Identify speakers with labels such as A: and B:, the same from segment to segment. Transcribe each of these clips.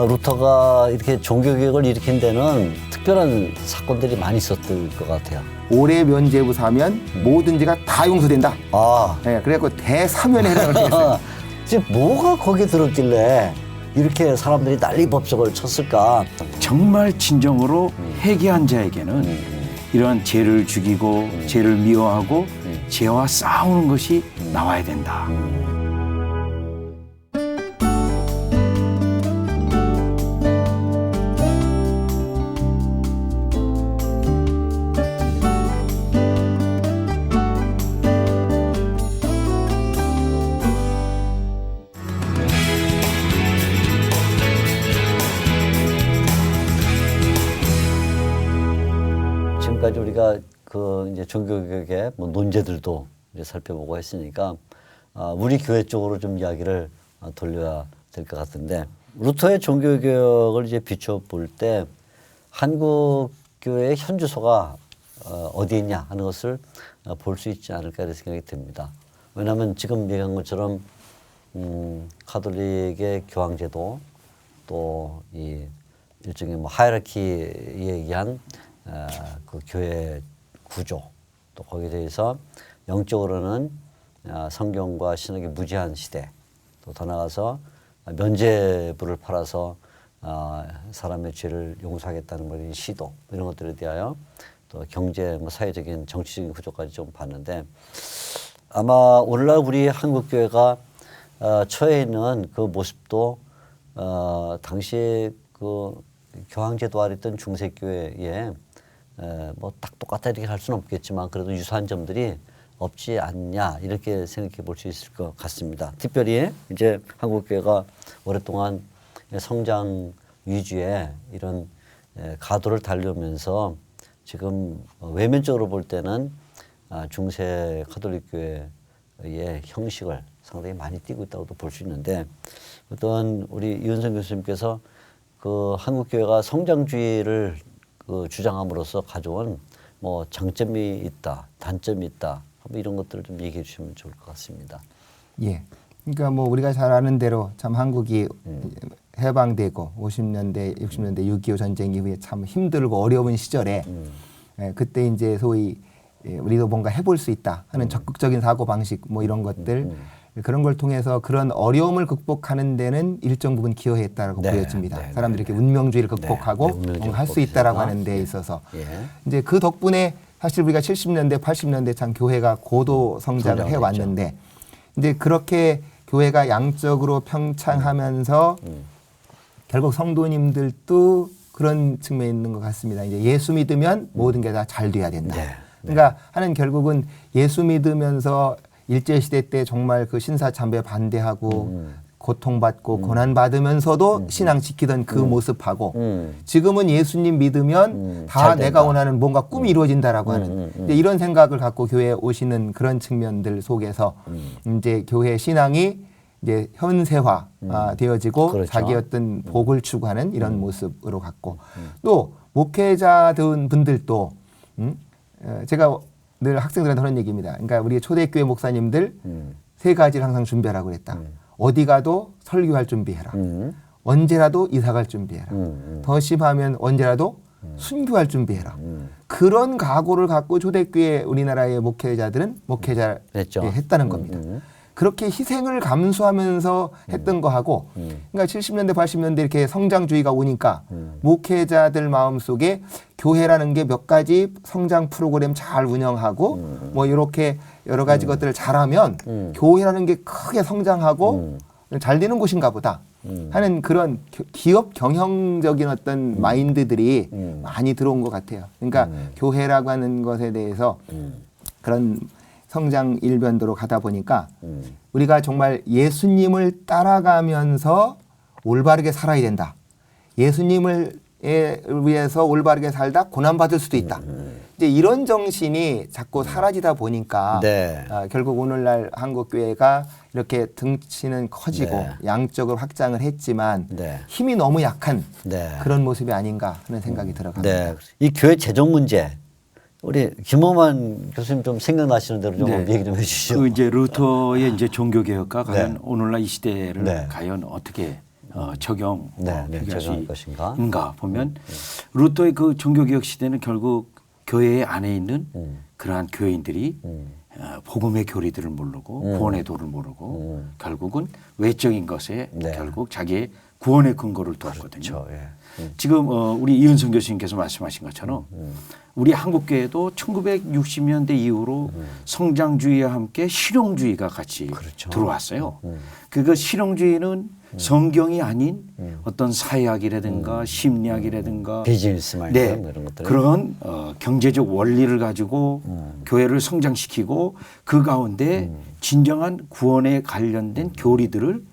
A: 루터가 이렇게 종교개혁을 일으킨 데는 특별한 사건들이 많이 있었을 것 같아요.
B: 올해 면죄부 사면 모든 죄가 다 용서된다.
A: 아,
B: 네, 그래갖고 대사면에 해당을 했어요.
A: 지금 뭐가 거기에 들었길래 이렇게 사람들이 난리법석을 쳤을까?
C: 정말 진정으로 회개한 자에게는 이런 죄를 죽이고 죄를 미워하고 죄와 싸우는 것이 나와야 된다.
A: 지금까지 우리가 그 이제 종교개혁의 뭐 논제들도 이제 살펴보고 했으니까 우리 교회 쪽으로 좀 이야기를 돌려야 될 것 같은데, 루터의 종교개혁을 이제 비춰볼 때 한국 교회의 현주소가 어디 있냐 하는 것을 볼 수 있지 않을까 이런 생각이 듭니다. 왜냐하면 지금 얘기한 것처럼 가톨릭의 교황제도 또 이 일종의 뭐 하이라키에 의한 그 교회 구조, 또 거기에 대해서 영적으로는 성경과 신학의 무제한 시대, 또 더 나아가서 면죄부를 팔아서 사람의 죄를 용서하겠다는 그런 시도, 이런 것들에 대하여 또 경제, 뭐 사회적인 정치적인 구조까지 좀 봤는데, 아마 오늘날 우리 한국 교회가 처해 있는 그 모습도 당시 그 교황제도 아래 있던 중세교회에 뭐 딱 똑같다 이렇게 할 수는 없겠지만 그래도 유사한 점들이 없지 않냐 이렇게 생각해 볼 수 있을 것 같습니다. 특별히 이제 한국교회가 오랫동안 성장 위주의 이런 가도를 달려오면서 지금 외면적으로 볼 때는 중세 가톨릭 교회의 형식을 상당히 많이 띄고 있다고도 볼 수 있는데, 어떤 우리 이은성 교수님께서 그 한국교회가 성장주의를 그 주장함으로써 가져온 뭐 장점이 있다, 단점이 있다, 뭐 이런 것들을 좀 얘기해 주시면 좋을 것 같습니다.
B: 예. 그러니까 뭐 우리가 잘 아는 대로 참 한국이 해방되고 50년대, 60년대 6.25 전쟁 이후에 참 힘들고 어려운 시절에 그때 이제 소위 우리도 뭔가 해볼 수 있다 하는 적극적인 사고 방식 뭐 이런 것들 그런 걸 통해서 그런 어려움을 극복하는 데는 일정 부분 기여했다라고 보여집니다. 사람들이 이렇게 운명주의를 극복하고 뭔가 할 수 있다라고 하는 데 있어서 이제 그 덕분에 사실 우리가 70년대, 80년대 참 교회가 고도 성장을 해왔는데 이제 그렇게 교회가 양적으로 평창하면서 결국 성도님들도 그런 측면이 있는 것 같습니다. 이제 예수 믿으면 모든 게 다 잘 돼야 된다. 그러니까 하는 결국은 예수 믿으면서 일제시대 때 정말 그 신사참배 반대하고 고통받고 고난받으면서도 신앙 지키던 그 모습하고 지금은 예수님 믿으면 다 내가 원하는 뭔가 꿈이 이루어진다라고 하는 이제 이런 생각을 갖고 교회에 오시는 그런 측면들 속에서 이제 교회 신앙이 이제 현세화 되어지고
A: 그렇죠.
B: 자기의 어떤 복을 추구하는 이런 모습으로 갔고 또 목회자들 분들도 제가 늘 학생들한테 하는 얘기입니다. 그러니까 우리 초대교회 목사님들 세 가지를 항상 준비하라고 그랬다. 어디 가도 설교할 준비해라. 언제라도 이사 갈 준비해라. 더 심하면 언제라도 순교할 준비해라. 그런 각오를 갖고 초대교회 우리나라의 목회자들은 목회자 했다는 겁니다. 그렇게 희생을 감수하면서 했던 거하고 그러니까 70년대 80년대 이렇게 성장주의가 오니까 목회자들 마음속에 교회라는 게 몇 가지 성장 프로그램 잘 운영하고 뭐 이렇게 여러 가지 것들을 잘하면 교회라는 게 크게 성장하고 잘 되는 곳인가 보다 하는 그런 기업 경영적인 어떤 마인드들이 많이 들어온 것 같아요. 그러니까 교회라고 하는 것에 대해서 그런 성장 일변도로 가다 보니까 우리가 정말 예수님을 따라가면서 올바르게 살아야 된다. 예수님을 위해서 올바르게 살다 고난받을 수도 있다. 이제 이런 정신이 자꾸 사라지다 보니까 결국 오늘날 한국교회가 이렇게 등치는 커지고 양적으로 확장을 했지만 힘이 너무 약한 그런 모습이 아닌가 하는 생각이 들어갑니다.
A: 이 교회 재정 문제, 우리 김호만 교수님 좀 생각나시는 대로 좀 얘기 좀 해주시죠.
C: 그 이제 루터의 이제 종교개혁과 과연 오늘날 이 시대를 과연 어떻게 적용
A: 네,
C: 해결할 수
A: 적용할 것인가?
C: 있는가 보면 루터의 그 종교개혁 시대는 결국 교회 안에 있는 그러한 교인들이 복음의 교리들을 모르고 구원의 도를 모르고 결국은 외적인 것에
A: 네.
C: 결국 자기의 구원의 근거를 두었거든요.
A: 그렇죠. 예.
C: 지금 우리 이은성 교수님께서 말씀하신 것처럼 우리 한국교회도 1960년대 이후로 성장주의와 함께 실용주의가 같이
A: 그렇죠.
C: 들어왔어요. 그 실용주의는 성경이 아닌 어떤 사회학이라든가 심리학이라든가
A: 비즈니스 마인드
C: 네,
A: 뭐 이런 것들.
C: 그런 경제적 원리를 가지고 교회를 성장시키고 그 가운데 진정한 구원에 관련된 교리들을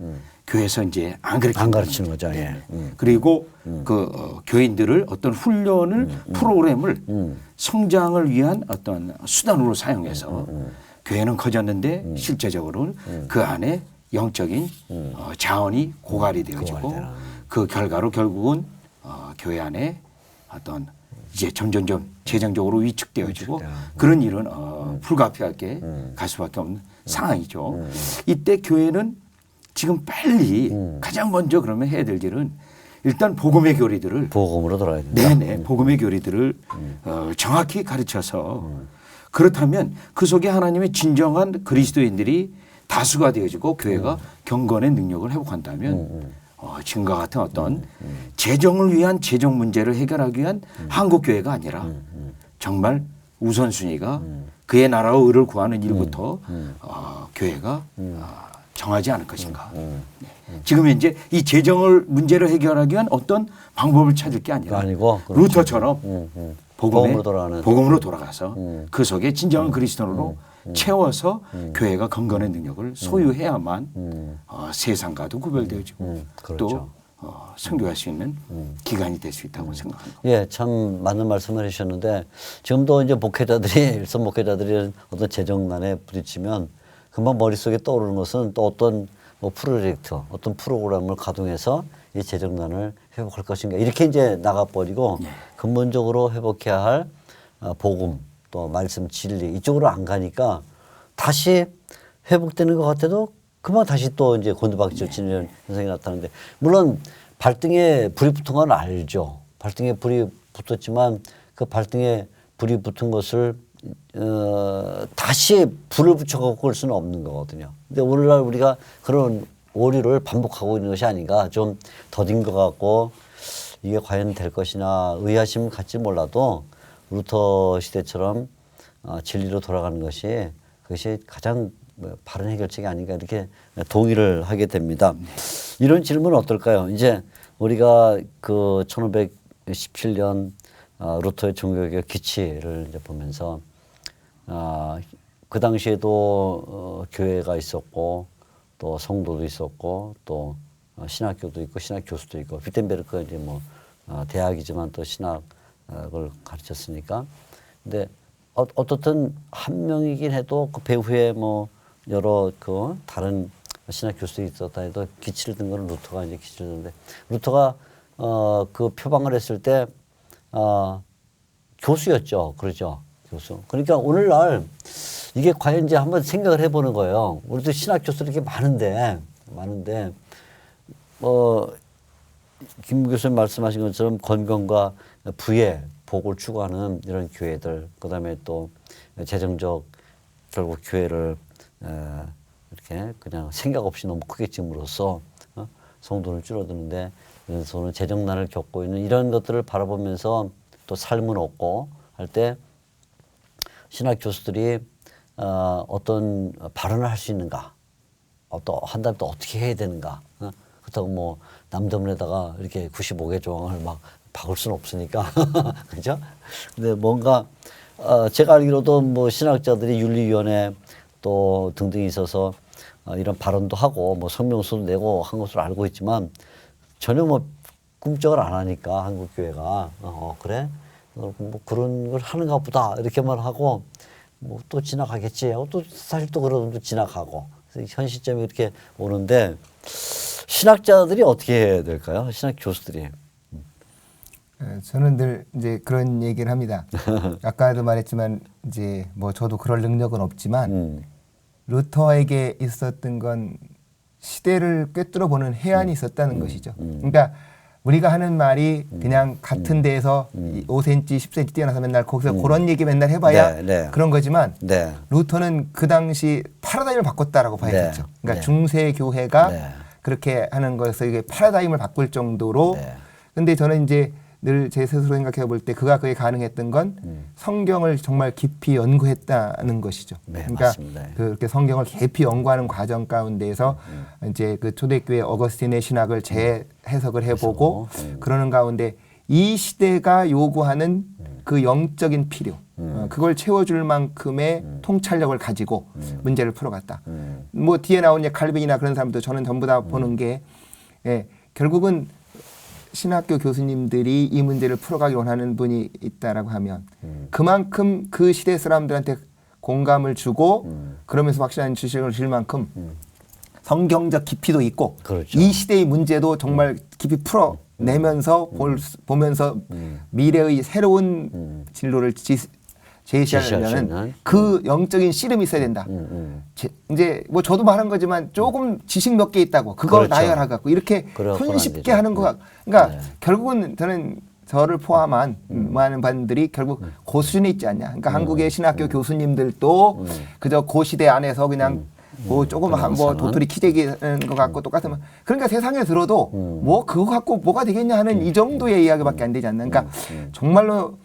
C: 교회에서 이제 안
A: 안 가르치는 거죠. 예.
C: 그리고 그 교인들을 어떤 훈련을 프로그램을 성장을 위한 어떤 수단으로 사용해서 교회는 커졌는데 실제적으로는 그 안에 영적인 자원이 고갈이 되어지고 그 결과로 결국은 교회 안에 어떤 이제 점점점 재정적으로 위축되어지고 그런 일은 불가피하게 갈 수밖에 없는 상황이죠. 이때 교회는 지금 빨리 가장 먼저 그러면 해야 될 일은 일단 복음의 교리들을
A: 복음으로 돌아야 된다.
C: 네네 복음의 교리들을 정확히 가르쳐서 그렇다면 그 속에 하나님의 진정한 그리스도인들이 다수가 되어지고 교회가 경건의 능력을 회복한다면 지금과 같은 어떤 재정을 위한 재정 문제를 해결하기 위한 한국 교회가 아니라 정말 우선순위가 그의 나라와 의를 구하는 일부터 교회가 정하지 않을 것인가. 네. 지금 현재 이 재정을 문제를 해결하기 위한 어떤 방법을 찾을 게 아니라
A: 아니고
C: 루터처럼 복음으로
A: 복음으로
C: 돌아가서 그 속에 진정한 그리스도로 채워서 교회가 건건의 능력을 소유해야만 세상과도 구별되어지고
A: 그렇죠.
C: 또 선교할 수 있는 기간이 될 수 있다고 생각합니다.
A: 예, 참 맞는 말씀을 해주셨는데 지금도 이제 목회자들이 일선 목회자들이 어떤 재정난에 부딪히면 금방 머릿속에 떠오르는 것은 또 어떤 뭐 프로젝트, 어떤 프로그램을 가동해서 이 재정난을 회복할 것인가 이렇게 이제 나가버리고 근본적으로 회복해야 할 복음 또 말씀 진리 이쪽으로 안 가니까 다시 회복되는 것 같아도 그만 다시 또 이제 곤두박질 치는 현상이 나타나는데 물론 발등에 불이 붙은 건 알죠. 발등에 불이 붙었지만 그 발등에 불이 붙은 것을 다시 불을 붙여갖고 올 수는 없는 거거든요. 근데 오늘날 우리가 그런 오류를 반복하고 있는 것이 아닌가 좀 더딘 것 같고 이게 과연 될 것이나 의아심은 갖지 몰라도 루터 시대처럼 진리로 돌아가는 것이 그것이 가장 바른 해결책이 아닌가 이렇게 동의를 하게 됩니다. 이런 질문은 어떨까요? 이제 우리가 그 1517년 루터의 종교개혁 기치를 이제 보면서 그 당시에도 교회가 있었고 또 성도도 있었고 또 신학교도 있고 신학 교수도 있고 위텐베르크가 이제 뭐 대학이지만 또 신학을 가르쳤으니까 근데 어떻든 한 명이긴 해도 그 배후에 뭐 여러 그 다른 신학 교수도 있었다 해도 기치를 든 거는 루터가 이제 기치를 든데 루터가 그 표방을 했을 때 교수였죠. 그러죠. 교수. 그러니까 오늘날 이게 과연 이제 한번 생각을 해보는 거예요. 우리도 신학 교수 이렇게 많은데 김 교수님 말씀하신 것처럼 건강과 부의 복을 추구하는 이런 교회들, 그다음에 또 재정적 결국 교회를 이렇게 그냥 생각 없이 너무 크게 지음으로써 성도를 줄어드는데 그래서는 재정난을 겪고 있는 이런 것들을 바라보면서 또 삶은 없고 할 때 신학 교수들이 어떤 발언을 할 수 있는가, 또 한다면 또 어떻게 해야 되는가. 그렇다고 뭐 남대문에다가 이렇게 95개 조항을 막 박을 수는 없으니까 그죠? 근데 뭔가 제가 알기로도 뭐 신학자들이 윤리위원회 또 등등이 있어서 이런 발언도 하고 뭐 성명서도 내고 한 것으로 알고 있지만 전혀 뭐 꿈쩍을 안 하니까 한국 교회가 그래 뭐 그런 걸 하는가 보다 이렇게만 하고 뭐 또 지나가겠지 하고 또 사실 또 그러면 또 지나가고 현 시점이 이렇게 오는데 신학자들이 어떻게 해야 될까요? 신학 교수들이.
B: 저는 늘 이제 그런 얘기를 합니다. 아까도 말했지만 이제 뭐 저도 그럴 능력은 없지만 루터에게 있었던 건 시대를 꿰뚫어 보는 해안이 있었다는 것이죠. 그러니까 우리가 하는 말이 그냥 같은 데에서 5cm, 10cm 뛰어나서 맨날 거기서 그런 얘기 맨날 해봐야
A: 네, 네.
B: 그런 거지만
A: 네.
B: 루터는 그 당시 파라다임을 바꿨다라고 봐야겠죠.
A: 네.
B: 그러니까
A: 네.
B: 중세 교회가
A: 네.
B: 그렇게 하는 것에서 이게 파라다임을 바꿀 정도로.
A: 네. 근데
B: 저는 이제 늘 제 스스로 생각해 볼 때 그가 그게 가능했던 건 성경을 정말 깊이 연구했다는 것이죠.
A: 네,
B: 그러니까
A: 맞습니다.
B: 그렇게 성경을 깊이 연구하는 과정 가운데에서 이제 그 초대교회 어거스틴의 신학을 재해석을 해보고 그러는 가운데 이 시대가 요구하는 그 영적인 필요, 그걸 채워줄 만큼의 통찰력을 가지고 문제를 풀어갔다. 뭐 뒤에 나온 이제 칼빈이나 그런 사람도 저는 전부 다 보는 게 결국은 신학교 교수님들이 이 문제를 풀어가기 원하는 분이 있다라고 하면 그만큼 그 시대 사람들한테 공감을 주고 그러면서 확실한 지식을 줄 만큼 성경적 깊이도 있고
A: 그렇죠.
B: 이 시대의 문제도 정말 깊이 풀어내면서 보면서 미래의 새로운 진로를 제시하려는 그 영적인 씨름이 있어야 된다. 이제 뭐 저도 말한 거지만 조금 지식 몇 개 있다고 그거
A: 그렇죠.
B: 나열하고 이렇게
A: 그래갖고는 안
B: 손쉽게
A: 되죠.
B: 하는 거. 그러니까
A: 네.
B: 결국은 저는 저를 포함한 많은 분들이 결국 그 수준에 있지 않냐. 그러니까 한국의 신학교 교수님들도 그저 그 시대 안에서 그냥 뭐 조금 뭐 도토리 키재기는 것 같고 똑같으면 그러니까 세상에 들어도 뭐 그거 갖고 뭐가 되겠냐 하는 이 정도의 이야기밖에 안 되지 않나. 그러니까 정말로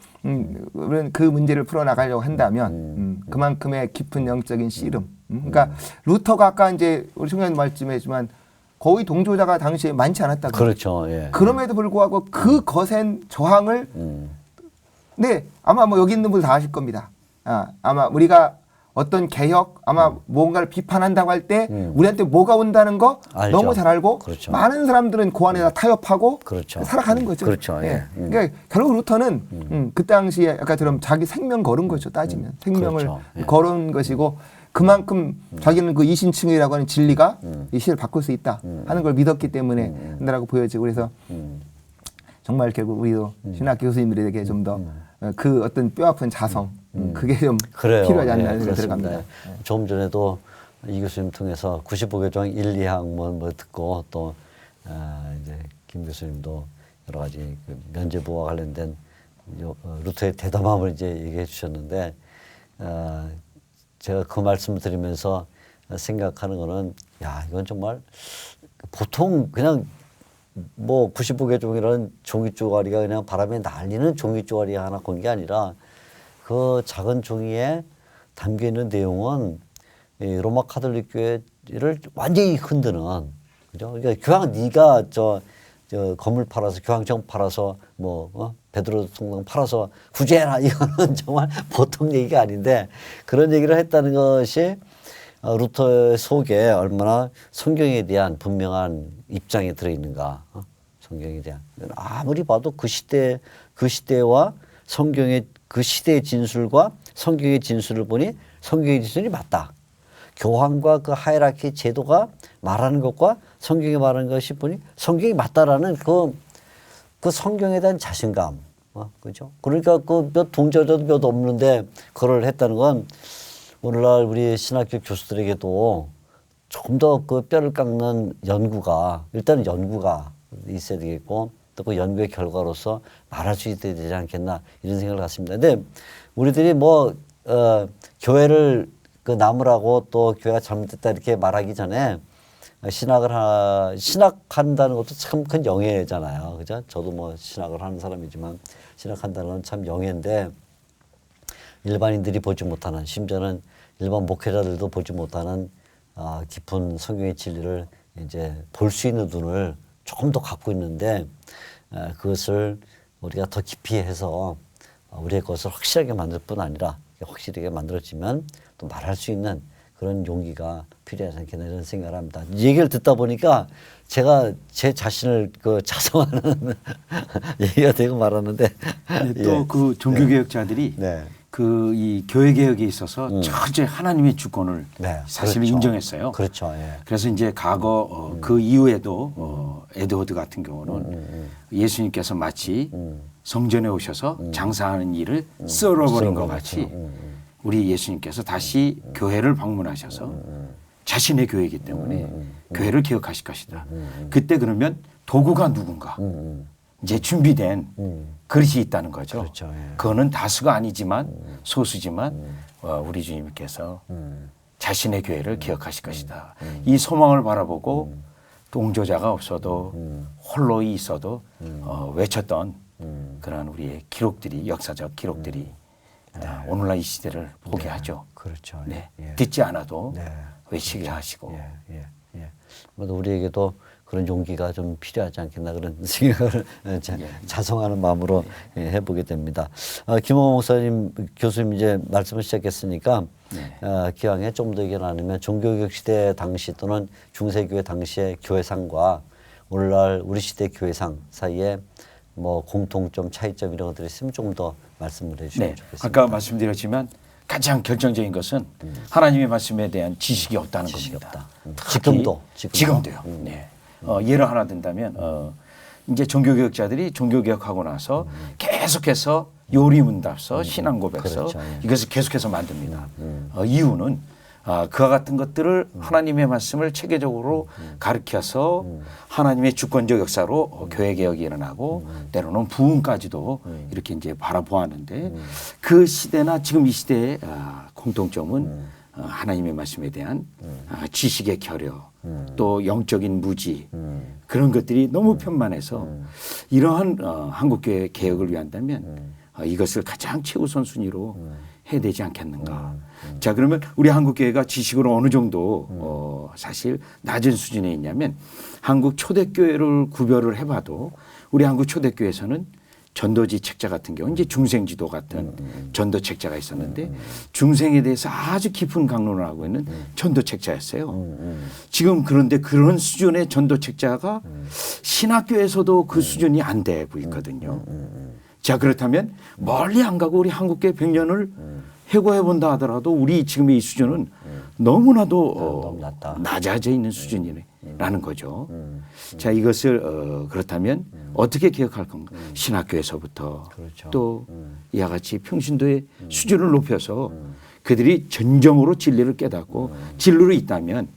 B: 그 문제를 풀어나가려고 한다면 그만큼의 깊은 영적인 씨름. 그러니까 루터가 아까 이제 우리 총장님 말씀했지만 거의 동조자가 당시에 많지 않았다고.
A: 그렇죠. 예.
B: 그럼에도 불구하고 그 거센 저항을 네 아마 뭐 여기 있는 분들 다 아실 겁니다. 아마 우리가 어떤 개혁 아마 뭔가를 비판한다고 할 때 우리한테 뭐가 온다는 거
A: 알죠.
B: 너무 잘 알고
A: 그렇죠.
B: 많은 사람들은 그 안에다 타협하고
A: 그렇죠.
B: 살아가는 거죠.
A: 그렇죠. 예.
B: 그러니까 결국 루터는 그 당시에 아까처럼 자기 생명 걸은 거죠. 따지면 생명을
A: 그렇죠. 예.
B: 걸은 것이고 그만큼 자기는 그 이신칭의라고 하는 진리가 이 시대를 바꿀 수 있다 하는 걸 믿었기 때문에 한다라고 보여지고 그래서 정말 결국 우리도 신학 교수님들에게 좀 더 그 어떤 뼈아픈 자성 그게 좀
A: 그래요.
B: 필요하지 않나
A: 예,
B: 생각이
A: 그렇습니다.
B: 들어갑니다.
A: 조금 전에도 이 교수님 통해서 95교정 1, 2항 뭐 듣고 또 이제 김 교수님도 여러 가지 그 면죄부와 관련된 루터의 대담함을 이제 얘기해 주셨는데 제가 그 말씀을 드리면서 생각하는 거는 야 이건 정말 보통 그냥 뭐 95개종이라는 종이 쪼가리가 그냥 바람에 날리는 종이 쪼가리 하나 건 게 아니라 그 작은 종이에 담겨 있는 내용은 이 로마 카톨릭 교회를 완전히 흔드는 그죠? 그러니까 교황 네가 저 건물 팔아서 교황청 팔아서 뭐 베드로 성당 팔아서 구제해라 이거는 정말 보통 얘기가 아닌데 그런 얘기를 했다는 것이 루터의 속에 얼마나 성경에 대한 분명한 입장이 들어있는가. 성경에 대한. 아무리 봐도 그 시대와 성경의 그 시대의 진술과 성경의 진술을 보니 성경의 진술이 맞다. 교황과 그 하이라키 제도가 말하는 것과 성경이 말하는 것이 보니 성경이 맞다라는 그 성경에 대한 자신감. 그죠? 그러니까 그 몇 동조자도 몇 없는데 그걸 했다는 건 오늘날 우리 신학교 교수들에게도 조금 더 그 뼈를 깎는 연구가 일단은 연구가 있어야 되겠고 또 그 연구의 결과로서 말할 수 있어야 되지 않겠나 이런 생각을 갖습니다. 근데 우리들이 뭐 교회를 그 나무라고 또 교회가 잘못됐다 이렇게 말하기 전에 신학한다는 것도 참 큰 영예잖아요. 그죠? 저도 뭐 신학을 하는 사람이지만 신학한다는 건 참 영예인데 일반인들이 보지 못하는 심지어는 일반 목회자들도 보지 못하는 깊은 성경의 진리를 이제 볼 수 있는 눈을 조금 더 갖고 있는데 그것을 우리가 더 깊이 해서 우리의 것을 확실하게 만들 뿐 아니라 확실하게 만들어지면 또 말할 수 있는 그런 용기가 필요하지 않겠나 이런 생각을 합니다. 이 얘기를 듣다 보니까 제가 제 자신을 그 자성하는 얘기가 되고 말았는데
C: 또 그 종교개혁자들이
A: 네.
C: 그 이 교회 개혁에 있어서 철저히 하나님의 주권을
A: 네,
C: 사실
A: 그렇죠.
C: 인정했어요.
A: 그렇죠. 예.
C: 그래서 이제 과거 그 이후에도 에드워드 같은 경우는 예수님께서 마치 성전에 오셔서 장사하는 일을 썰어버린 것 같이 우리 예수님께서 다시 교회를 방문하셔서 자신의 교회이기 때문에 교회를 개혁하실 것이다. 그때 그러면 도구가 누군가 이제 준비된 그릇이 있다는 거죠.
A: 그렇죠. 예.
C: 그거는 다수가 아니지만 소수지만 우리 주님께서 자신의 교회를 기억하실 것이다. 이 소망을 바라보고 동조자가 없어도 홀로 있어도 외쳤던 그런 우리의 기록들이 역사적 기록들이 오늘날 이 시대를 보게 하죠.
A: 그렇죠.
C: 네.
A: 예.
C: 듣지 않아도
A: 네.
C: 외치게 하시고
A: 예. 모두 우리에게도 그런 용기가 좀 필요하지 않겠나 그런 생각을 자성하는 마음으로 해보게 됩니다. 김홍 목사님, 교수님 이제 말씀을 시작했으니까 기왕에 좀 더 얘기 나누면 종교개혁 시대 당시 또는 중세교회 당시의 교회상과 오늘날 우리 시대 교회상 사이에 뭐 공통점, 차이점 이런 것들이 있으면 조금 더 말씀을 해주시면 좋겠습니다.
C: 아까 말씀드렸지만 가장 결정적인 것은 하나님의 말씀에 대한 지식이 없다는 겁니다.
A: 지금도.
C: 지금도요. 네. 예를 하나 든다면 이제 종교개혁자들이 종교개혁하고 나서 계속해서 요리문답서, 신앙고백서
A: 그렇죠.
C: 이것을 계속해서 만듭니다. 이유는 그와 같은 것들을 하나님의 말씀을 체계적으로 가르쳐서 하나님의 주권적 역사로 교회개혁이 일어나고 때로는 부흥까지도 이렇게 이제 바라보았는데 그 시대나 지금 이 시대의 공통점은 하나님의 말씀에 대한 지식의 결여 또 영적인 무지 그런 것들이 너무 편만해서 이러한 한국교회 개혁을 위한다면 이것을 가장 최우선 순위로 해야 되지 않겠는가. 자, 그러면 우리 한국교회가 지식으로 어느 정도 사실 낮은 수준에 있냐면 한국 초대교회를 구별을 해봐도 우리 한국 초대교회에서는 전도지 책자 같은 경우 이제 중생지도 같은 전도 책자가 있었는데 중생에 대해서 아주 깊은 강론을 하고 있는 전도 책자였어요. 지금 그런데 그런 수준의 전도 책자가 신학교에서도 그 수준이 안 되고 있거든요. 자, 그렇다면 멀리 안 가고 우리 한국교회 100년을 해고해 본다 하더라도 우리 지금의 이 수준은 너무나도 낮아져 있는 수준이라는 거죠. 자, 이것을 그렇다면 어떻게 개혁할 건가? 신학교에서부터
A: 그렇죠.
C: 또 이와 같이 평신도의 수준을 높여서 그들이 전정으로 진리를 깨닫고 진리로 있다면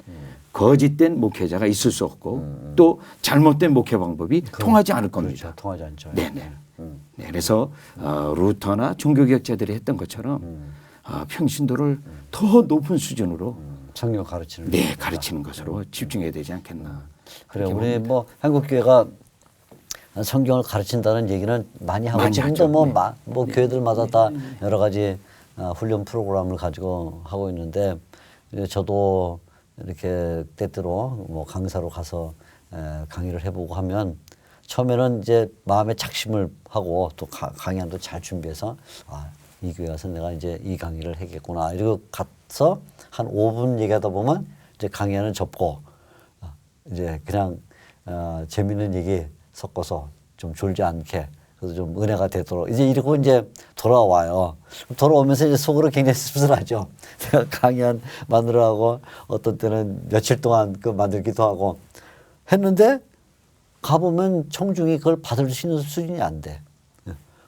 C: 거짓된 목회자가 있을 수 없고 또 잘못된 목회 방법이 통하지 않을 겁니다.
A: 그렇죠. 통하지 않죠.
C: 네네. 네, 그래서 루터나 종교개혁자들이 했던 것처럼 평신도를 더 높은 수준으로
A: 성경 가르치는
C: 가르치는 것으로 집중해야 되지 않겠나.
A: 그래 우리 뭐 한국 교회가 성경을 가르친다는 얘기는 많이 하고
C: 많이
A: 지금도
C: 하죠.
A: 뭐 교회들마다 다 여러 가지 훈련 프로그램을 가지고 하고 있는데 저도 이렇게 때때로 뭐 강사로 가서 강의를 해보고 하면 처음에는 이제 마음에 착심을 하고 또 강의안도 잘 준비해서 이 교회 와서 내가 이제 이 강의를 하겠구나 이러고 가서 한 5분 얘기하다 보면 이제 강의안은 접고 이제 그냥 재밌는 얘기 섞어서 좀 졸지 않게 그래서 좀 은혜가 되도록 이제 이러고 이제 돌아와요. 돌아오면서 이제 속으로 굉장히 씁쓸하죠. 내가 강의안 만들어가고 어떤 때는 며칠 동안 그 만들기도 하고 했는데 가보면 청중이 그걸 받을 수 있는 수준이 안 돼.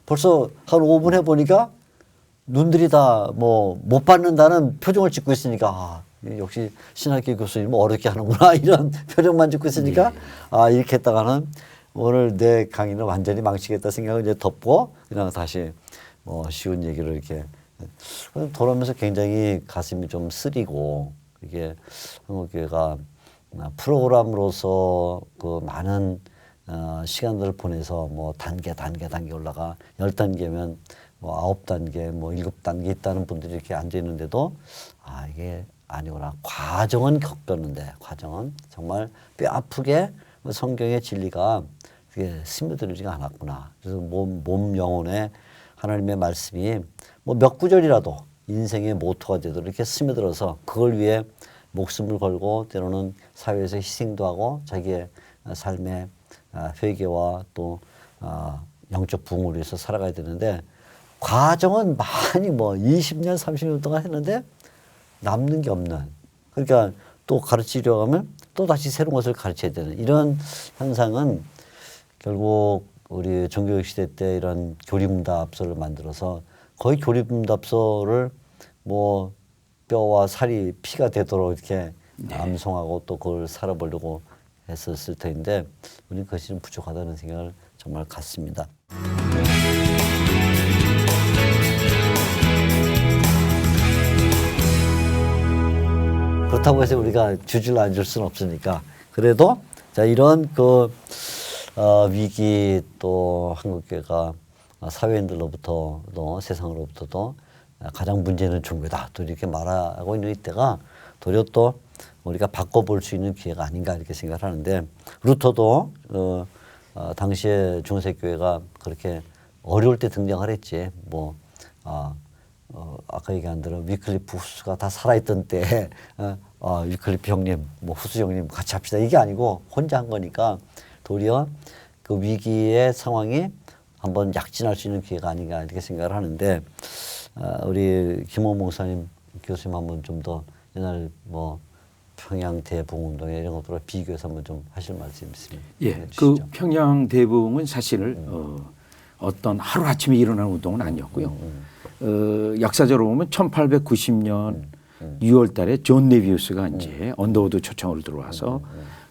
A: 벌써 한 5분 해보니까 눈들이 다 뭐 못 받는다는 표정을 짓고 있으니까 역시 신학교 교수님 어렵게 하는구나 이런 표정만 짓고 있으니까 이렇게 했다가는 오늘 내 강의는 완전히 망치겠다 생각을 이제 덮고 그냥 다시 뭐 쉬운 얘기를 이렇게 돌아오면서 굉장히 가슴이 좀 쓰리고 이게 한국교회가 프로그램으로서 그 많은 시간들을 보내서 뭐 단계 올라가 10단계면 뭐 9단계 뭐 7단계 있다는 분들이 이렇게 앉아 있는데도 이게 아니구나. 과정은 겪었는데 과정은 정말 뼈 아프게 성경의 진리가 그게 스며들지가 않았구나. 그래서 몸 영혼에 하나님의 말씀이 뭐 몇 구절이라도 인생의 모토가 되도록 이렇게 스며들어서 그걸 위해 목숨을 걸고 때로는 사회에서 희생도 하고 자기의 삶의 회개와 또 영적 부흥을 위해서 살아가야 되는데 과정은 많이 뭐 20년 30년 동안 했는데 남는 게 없는 그러니까 또 가르치려고 하면 또 다시 새로운 것을 가르쳐야 되는 이런 현상은 결국 우리 종교개혁 시대 때 이런 교리문답서를 만들어서 거의 교리문답서를 뭐 뼈와 살이 피가 되도록 이렇게 암송하고 또 그걸 살아보려고 했었을 텐데 우리는 그것이 좀 부족하다는 생각을 정말 갖습니다. 그렇다고 해서 우리가 주줄 안 줄 수는 없으니까 그래도 자 이런 그 위기 또 한국교회가 사회인들로부터도 세상으로부터도 가장 문제는 종교다 또 이렇게 말하고 있는 이때가 도리어 또 우리가 바꿔볼 수 있는 기회가 아닌가 이렇게 생각을 하는데 루터도 당시에 중세교회가 그렇게 어려울 때 등장을 했지 뭐 아까 얘기한 대로 위클리프 후스가 다 살아있던 때 위클리프 형님 뭐 후스 형님 같이 합시다 이게 아니고 혼자 한 거니까 도리어 그 위기의 상황이 한번 약진할 수 있는 기회가 아닌가 이렇게 생각을 하는데 우리 김호 목사님 교수님 한번 좀 더 옛날 뭐 평양 대붕운동에 이런 것들과 비교해서 한번 좀 하실 말씀 있으면
C: 예, 그 평양 대붕은 사실 어떤 하루 아침에 일어나는 운동은 아니었고요. 역사적으로 보면 1890년 6월달에 존 네비우스가 이제 언더우드 초청으로 들어와서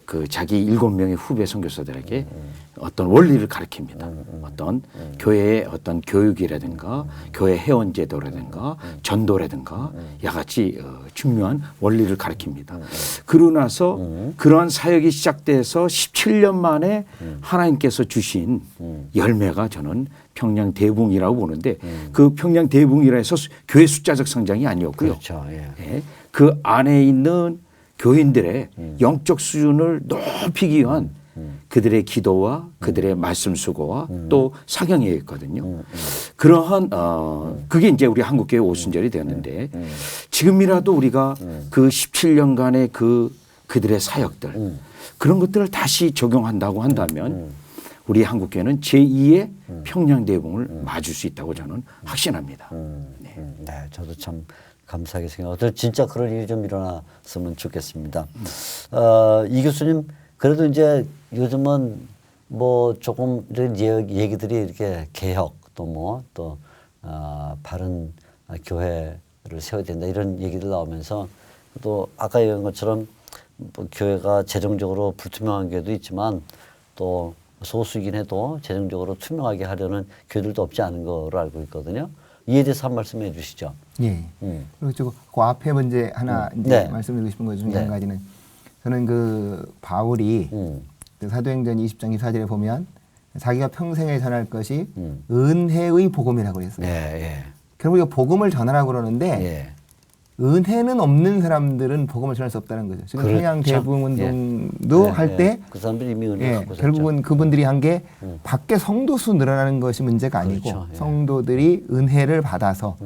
C: 그 자기 7명의 후배 선교사들에게 어떤 원리를 가르칩니다. 어떤 교회의 어떤 교육이라든가 교회 회원 제도라든가 전도라든가 야같이 중요한 원리를 가르칩니다. 그러고 나서 그러한 사역이 시작돼서 17년 만에 하나님께서 주신 열매가 저는 평양 대붕이라고 보는데 그 평양 대붕이라 해서 교회 숫자적 성장이 아니었고요.
A: 그렇죠. 예.
C: 예, 그 안에 있는 교인들의 영적 수준을 높이기 위한 그들의 기도와 그들의 말씀 수고와 또 사경이었거든요. 그러한 그게 이제 우리 한국교회 오순절이 되었는데 지금이라도 우리가 그 17년간의 그들의 사역들 그런 것들을 다시 적용한다고 한다면 우리 한국교회는 제2의 평양대붕을 맞을 수 있다고 저는 확신합니다.
A: 네, 저도 참 감사하게 생각하고 진짜 그런 일이 좀 일어났으면 좋겠습니다. 이 교수님 그래도 이제 요즘은 뭐 조금 이런 얘기들이 이렇게 개혁 또 뭐 또 바른 교회를 세워야 된다 이런 얘기들 나오면서 또 아까 얘기한 것처럼 뭐 교회가 재정적으로 불투명한 교회도 있지만 또 소수이긴 해도 재정적으로 투명하게 하려는 교회들도 없지 않은 거로 알고 있거든요. 이에 대해서 한 말씀 해주시죠.
B: 예. 그리고 그 앞에 문제 하나 이제
A: 네.
B: 말씀드리고 싶은 것 중에
A: 네.
B: 한 가지는 저는 그 바울이 그 사도행전 20장 24절에 보면 자기가 평생에 전할 것이 은혜의 복음이라고 그랬어요.
A: 예, 예.
B: 결국 이 복음을 전하라고 그러는데
A: 예.
B: 은혜는 없는 사람들은 복음을 전할 수 없다는 거죠. 지금
A: 그렇죠.
B: 평양 대붕운동도
A: 예,
B: 할 때
A: 그 사람들이 이미 은혜
B: 예,
A: 갖고
B: 결국은 그분들이 한 게 밖에 성도 수 늘어나는 것이 문제가 아니고
A: 그렇죠. 예.
B: 성도들이 은혜를 받아서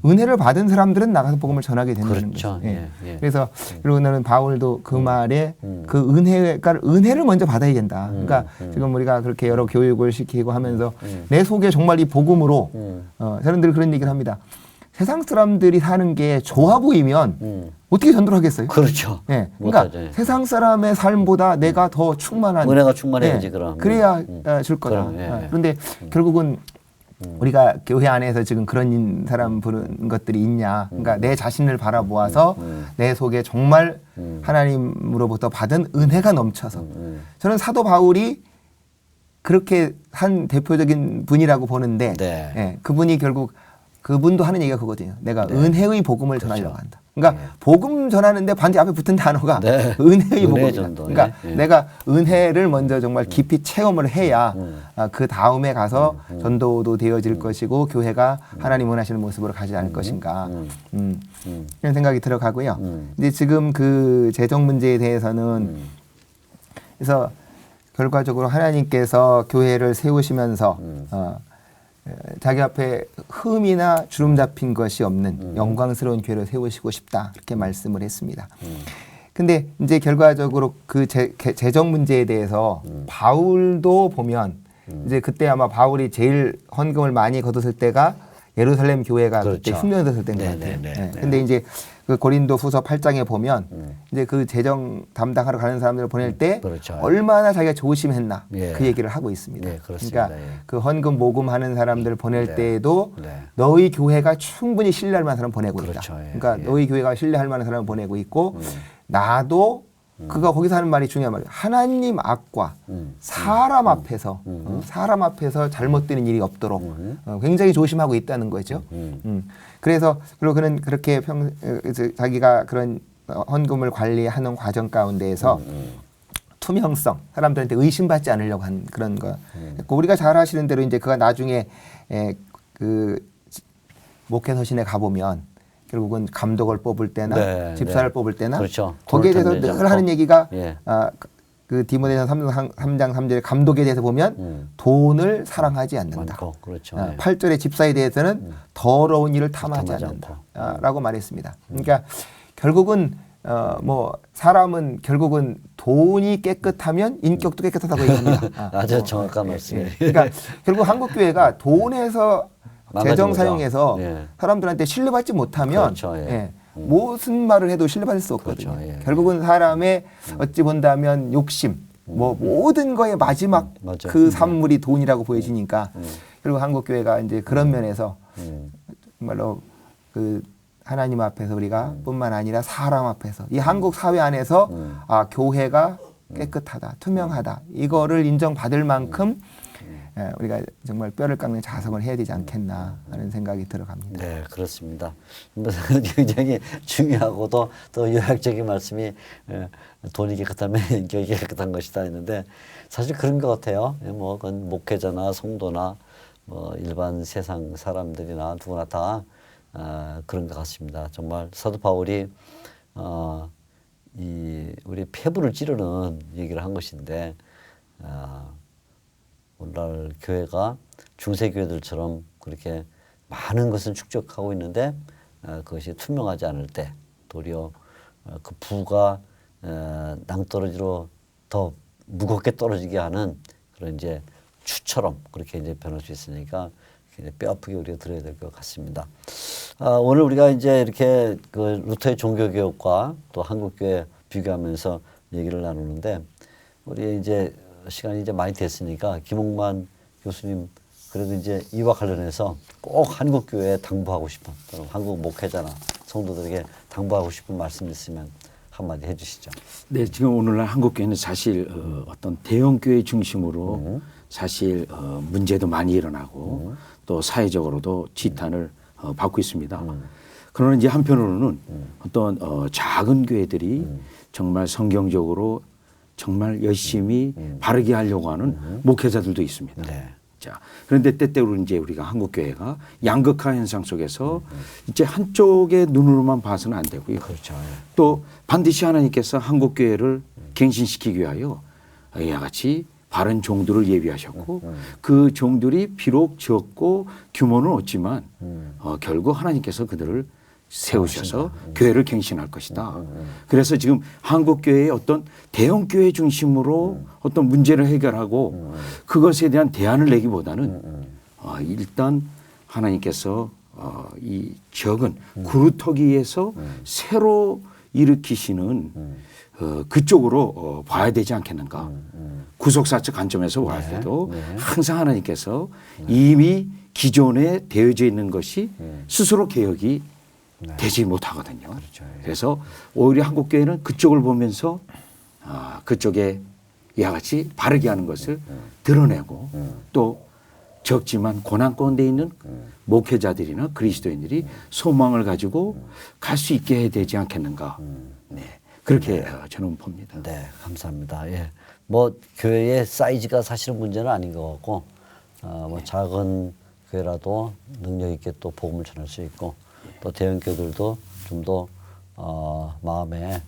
B: 은혜를 받은 사람들은 나가서 복음을 전하게 된다는
A: 그렇죠.
B: 거죠. 예.
A: 예, 예.
B: 그래서 그리고 나는 바울도 그 말에 그 은혜를 먼저 받아야 된다. 그러니까 지금 우리가 그렇게 여러 교육을 시키고 하면서 내 속에 정말 이 복음으로 저는 늘 그런 얘기를 합니다. 세상 사람들이 사는 게 좋아 보이면 어떻게 전도를 하겠어요?
A: 그렇죠.
B: 예. 그러니까
A: 못하죠.
B: 세상 사람의 삶보다 내가 더 충만한
A: 은혜가 충만해야지
B: 예.
A: 그럼.
B: 그래야 줄 거다.
A: 그럼, 예.
B: 그런데 결국은 우리가 교회 안에서 지금 그런 사람 부르는 것들이 있냐. 그러니까 내 자신을 바라보아서 내 속에 정말 하나님으로부터 받은 은혜가 넘쳐서 저는 사도 바울이 그렇게 한 대표적인 분이라고 보는데
A: 네.
B: 예. 그분이 결국 그분도 하는 얘기가 그거거든요. 내가 은혜의 복음을 전하려고 한다. 그러니까
A: 네.
B: 복음 전하는데 반드시 앞에 붙은 단어가
A: 네.
B: 은혜의
A: 은혜
B: 복음이다.
A: 전도.
B: 그러니까
A: 네.
B: 내가 은혜를 먼저 정말 깊이 체험을 해야 그 다음에 가서 전도도 되어질 것이고 교회가 하나님 원하시는 모습으로 가지 않을 것인가 이런 생각이 들어가고요. 이제 지금 그 재정 문제에 대해서는 그래서 결과적으로 하나님께서 교회를 세우시면서 자기 앞에 흠이나 주름 잡힌 것이 없는 영광스러운 교회를 세우시고 싶다 이렇게 말씀을 했습니다. 근데 이제 결과적으로 그 재정 문제에 대해서 바울도 보면 이제 그때 아마 바울이 제일 헌금을 많이 거뒀을 때가 예루살렘 교회가
A: 그렇죠.
B: 그때 흉년됐을 때인 것
A: 네,
B: 같아요.
A: 네, 네, 네.
B: 근데 이제 그 고린도후서 8장에 보면 이제 그 재정 담당하러 가는 사람들을 보낼 때
A: 그렇죠.
B: 얼마나 자기가 조심했나
A: 예.
B: 그 얘기를 하고 있습니다.
A: 네, 그렇습니다.
B: 그러니까
A: 예.
B: 그 헌금 모금하는 사람들 보낼
A: 네.
B: 때에도
A: 네.
B: 너희 교회가 충분히 신뢰할 만한 사람 보내고
A: 그렇죠.
B: 있다.
A: 예.
B: 그러니까
A: 예.
B: 너희 교회가 신뢰할 만한 사람을 보내고 있고 나도 그가 거기서 하는 말이 중요한 말이에요. 하나님 앞과 사람 앞에서 사람 앞에서 잘못되는 일이 없도록 굉장히 조심하고 있다는 거죠. 그래서 그리고 그는 그렇게 자기가 그런 헌금을 관리하는 과정 가운데에서 투명성, 사람들한테 의심받지 않으려고 한 그런 거. 우리가 잘 아시는 대로 이제 그가 나중에 그 목회 서신에 가보면 결국은 감독을 뽑을 때나
A: 네,
B: 집사를
A: 네.
B: 뽑을 때나
A: 그렇죠.
B: 거기에 대해서
A: 돈을
B: 늘 하는 얘기가
A: 예.
B: 그 디모데전서 3장 3절의 감독에 대해서 보면 돈을 사랑하지 않는다.
A: 많고, 그렇죠.
B: 8절의 집사에 대해서는 더러운 일을 탐하지
A: 탐하지
B: 않는다. 라고 말했습니다. 그러니까 결국은 뭐 사람은 결국은 돈이 깨끗하면 인격도 깨끗하다고 얘기합니다.
A: 아주 정확한 말씀이에요.
B: 그러니까 결국 한국 교회가 돈에서 재정
A: 망가진 거죠.
B: 사용해서
A: 예.
B: 사람들한테 신뢰받지 못하면
A: 그렇죠, 예.
B: 예, 무슨 말을 해도 신뢰받을 수 없거든요.
A: 그렇죠, 예.
B: 결국은 사람의 어찌 본다면 욕심, 뭐 모든 거의 마지막
A: 맞아요.
B: 그 산물이 돈이라고 보여지니까 결국 한국 교회가 이제 그런 면에서 정말로 그 하나님 앞에서 우리가 뿐만 아니라 사람 앞에서 이 한국 사회 안에서 아 교회가 깨끗하다, 투명하다 이거를 인정받을 만큼 우리가 정말 뼈를 깎는 자성을 해야 되지 않겠나 하는 생각이 들어갑니다.
A: 네, 그렇습니다. 굉장히 중요하고도 또 요약적인 말씀이 돈이 깨끗하면 인격이 깨끗한 것이다 했는데 사실 그런 것 같아요. 뭐 그건 목회자나 성도나 뭐 일반 세상 사람들이나 누구나 다 그런 것 같습니다. 정말 사도 바울이 이 우리 폐부를 찌르는 얘기를 한 것인데 오늘날 교회가 중세 교회들처럼 그렇게 많은 것을 축적하고 있는데 그것이 투명하지 않을 때 도리어 그 부가 낭떠러지로 더 무겁게 떨어지게 하는 그런 이제 추처럼 그렇게 이제 변할 수 있으니까 뼈 아프게 우리가 들어야 될 것 같습니다. 오늘 우리가 이제 이렇게 그 루터의 종교개혁과 또 한국교회 비교하면서 얘기를 나누는데 우리 이제 시간이 이제 많이 됐으니까 김홍만 교수님 그래도 이제 이와 관련해서 꼭 한국교회에 당부하고 싶은 또는 한국 목회자나 성도들에게 당부하고 싶은 말씀 있으면 한마디 해주시죠.
C: 네, 지금 오늘날 한국교회는 사실 어떤 대형교회 중심으로 사실 문제도 많이 일어나고 또 사회적으로도 지탄을 받고 있습니다. 그러나 이제 한편으로는 어떤 작은 교회들이 정말 성경적으로 정말 열심히 바르게 하려고 하는 목회자들도 있습니다.
A: 네.
C: 자, 그런데 때때로 이제 우리가 한국교회가 양극화 현상 속에서 이제 한쪽의 눈으로만 봐서는 안 되고요.
A: 그렇죠.
C: 또 반드시 하나님께서 한국교회를 갱신시키기 위하여 이와 같이 바른 종들을 예비하셨고 그 종들이 비록 적고 규모는 없지만 결국 하나님께서 그들을 세우셔서 교회를 갱신할 것이다. 그래서 지금 한국교회의 어떤 대형교회 중심으로 어떤 문제를 해결하고 그것에 대한 대안을 내기보다는 일단 하나님께서 이 적은 구루터기에서 새로 일으키시는 그쪽으로 봐야 되지 않겠는가. 구속사적 관점에서 볼 때도 항상 하나님께서 이미 기존에 되어져 있는 것이 스스로 개혁이 되지 못하거든요.
A: 그렇죠.
C: 그래서 오히려 한국교회는 그쪽을 보면서 그쪽에 이와 같이 바르게 하는 것을 드러내고 또 적지만 고난 가운데 있는 목회자들이나 그리스도인들이 소망을 가지고 갈 수 있게 해야 되지 않겠는가. 네. 그렇게 저는 봅니다.
A: 네, 감사합니다. 예. 뭐 교회의 사이즈가 사실은 문제는 아닌 것 같고 뭐 작은 교회라도 능력 있게 또 복음을 전할 수 있고 또 대형 교회들도 좀 더 마음의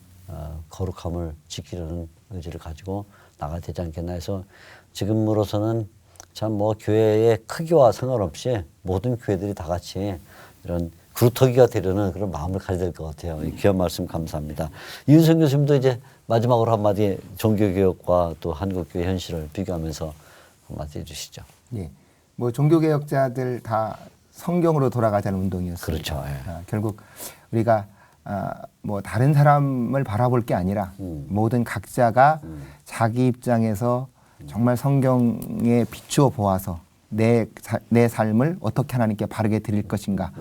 A: 거룩함을 지키려는 의지를 가지고 나가야 되지 않겠나 해서 지금으로서는 참 뭐 교회의 크기와 상관없이 모든 교회들이 다 같이 이런 그루터기가 되려는 그런 마음을 가져야 될 것 같아요. 귀한 말씀 감사합니다. 이윤성 교수님도 이제 마지막으로 한마디 종교개혁과 또 한국교회 현실을 비교하면서 한마디 해주시죠.
B: 예, 뭐 종교개혁자들 다 성경으로 돌아가자는 운동이었습니다.
A: 그렇죠. 예.
B: 결국 우리가 뭐 다른 사람을 바라볼 게 아니라 모든 각자가 자기 입장에서 정말 성경에 비추어 보아서 내 삶을 어떻게 하나님께 바르게 드릴 것인가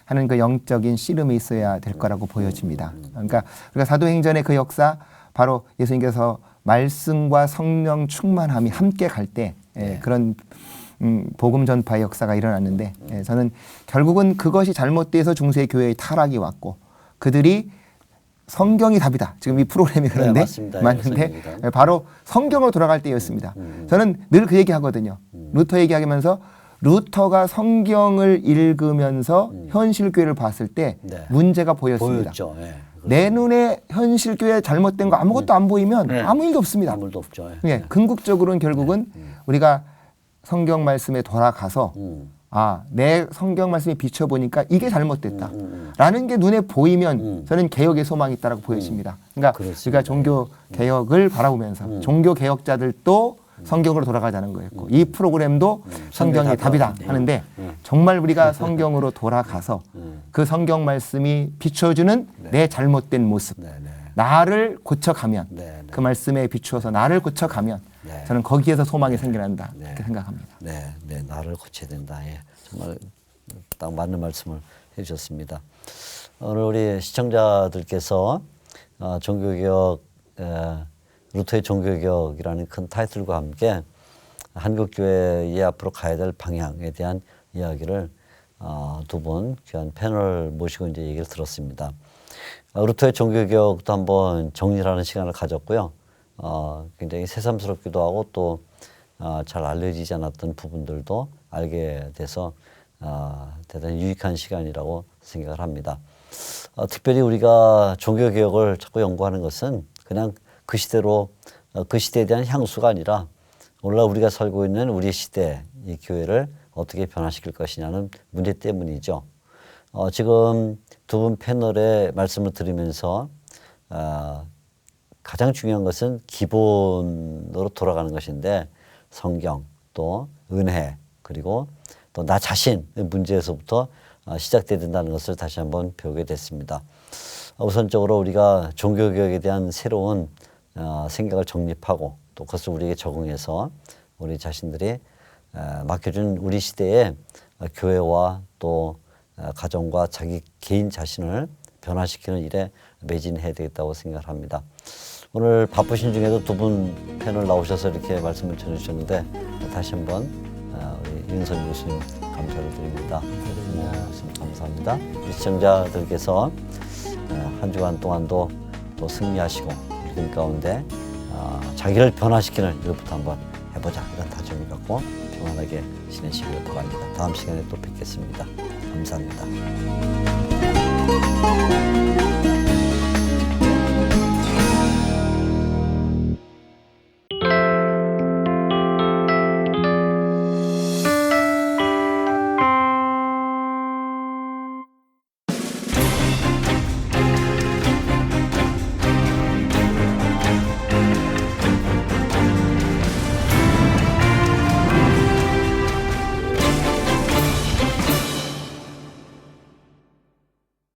B: 하는 그 영적인 씨름이 있어야 될 거라고 보여집니다. 그러니까 우리가 사도행전의 그 역사, 바로 예수님께서 말씀과 성령 충만함이 함께 갈 때 그런 복음 전파의 역사가 일어났는데, 저는 결국은 그것이 잘못돼서 중세 교회의 타락이 왔고, 그들이 성경이 답이다. 지금 이 프로그램이 그런데
A: 맞습니다.
B: 맞는데 바로 성경으로 돌아갈 때였습니다. 저는 늘 그 얘기 하거든요. 루터 얘기하면서 루터가 성경을 읽으면서 현실 교회를 봤을 때 문제가 보였습니다.
A: 보였죠.
B: 내 눈에 현실 교회 잘못된 거 아무것도 안 보이면 아무 일도 없습니다.
A: 아무 일도 없죠.
B: 궁극적으로는 결국은 우리가 성경 말씀에 돌아가서 내 성경 말씀에 비춰보니까 이게 잘못됐다 라는 게 눈에 보이면 저는 개혁의 소망이 있다고 보여집니다. 그러니까 우리가 종교 개혁을 바라보면서 종교 개혁자들도 성경으로 돌아가자는 거였고, 이 프로그램도 성경이 답이다 하는데, 정말 우리가 성경으로 돌아가서 그 성경 말씀이 비춰주는 내 잘못된 모습, 나를 고쳐가면, 그 말씀에 비추어서 나를 고쳐가면 저는 거기에서 소망이 생겨난다 이렇게 생각합니다.
A: 네, 나를 고쳐야 된다. 정말 딱 맞는 말씀을 해주셨습니다. 오늘 우리 시청자들께서 종교개혁, 루터의 종교개혁이라는 큰 타이틀과 함께 한국교회의 앞으로 가야 될 방향에 대한 이야기를 두 분 귀한 패널 모시고 이제 얘기를 들었습니다. 루터의 종교개혁도 한번 정리하는 시간을 가졌고요. 굉장히 새삼스럽기도 하고 또 잘 알려지지 않았던 부분들도 알게 돼서 대단히 유익한 시간이라고 생각을 합니다. 특별히 우리가 종교개혁을 자꾸 연구하는 것은 그냥 그 시대로, 그 시대에 대한 향수가 아니라 오늘날 우리가 살고 있는 우리 시대, 이 교회를 어떻게 변화시킬 것이냐는 문제 때문이죠. 지금 두 분 패널의 말씀을 들으면서 가장 중요한 것은 기본으로 돌아가는 것인데, 성경, 또 은혜, 그리고 또 나 자신의 문제에서부터 시작돼야 된다는 것을 다시 한번 배우게 됐습니다. 우선적으로 우리가 종교개혁에 대한 새로운 생각을 정립하고 또 그것을 우리에게 적응해서 우리 자신들이 맡겨준 우리 시대의 교회와 또 가정과 자기 개인 자신을 변화시키는 일에 매진해야 되겠다고 생각을 합니다. 오늘 바쁘신 중에도 두 분 패널 나오셔서 이렇게 말씀을 전해주셨는데 다시 한번 우리 윤선 교수님 감사를 드립니다. 교수님 감사합니다. 우리 시청자들께서 한 주간 동안도 또 승리하시고 믿음 가운데 자기를 변화시키는 일부터 한번 해보자, 이런 다짐을 갖고 평안하게 지내시길 바랍니다. 다음 시간에 또 뵙겠습니다. 감사합니다.